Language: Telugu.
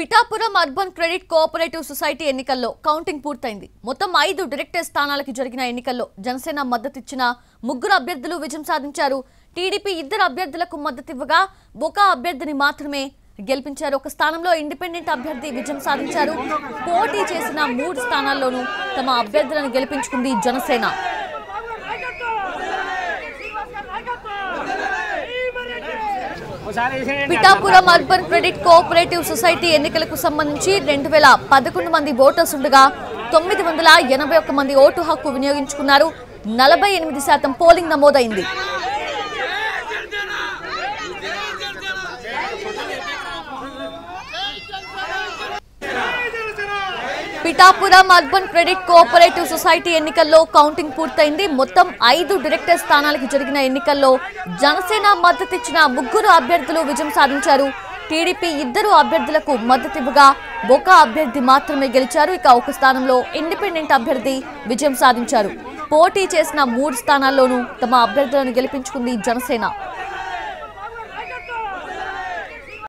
Pithapuram urban credit cooperative society ఎన్నికల్లో కౌంటింగ్ పూర్తయింది. మొత్తం 5 డైరెక్టర్ స్థానాలకు జరిగిన ఎన్నికల్లో జనసేన మద్దతిచ్చిన 3 అభ్యర్థులు విజయం సాధించారు. టీడీపీ 2 అభ్యర్థులకు మద్దతివ్వగా ఒక అభ్యర్థిని మాత్రమే గెలిపించారు. ఒక స్థానంలో ఇండిపెండెంట్ అభ్యర్థి విజయం సాధించారు. పోటీ చేసిన 3 స్థానాల్లోనూ తమ అభ్యర్థులను గెలిపించుకుంది Janasena. Pithapuram urban credit cooperative society ఎన్నికలకు సంబంధించి 2011 మంది ఓటర్స్ ఉండగా 981 మంది ఓటు హక్కు వినియోగించుకున్నారు. 48% పోలింగ్ నమోదైంది. Pithapuram urban credit cooperative society ఎన్నికల్లో కౌంటింగ్ పూర్తయింది. మొత్తం 5 డైరెక్టర్ స్థానాలకు జరిగిన ఎన్నికల్లో జనసేన మద్దతిచ్చిన 3 అభ్యర్థులు విజయం సాధించారు. టీడీపీ 2 అభ్యర్థులకు మద్దతివ్వగా ఒక అభ్యర్థి మాత్రమే గెలిచారు. ఇక ఒక స్థానంలో ఇండిపెండెంట్ అభ్యర్థి విజయం సాధించారు. పోటీ చేసిన 3 స్థానాల్లోనూ తమ అభ్యర్థులను గెలిపించుకుంది జనసేన.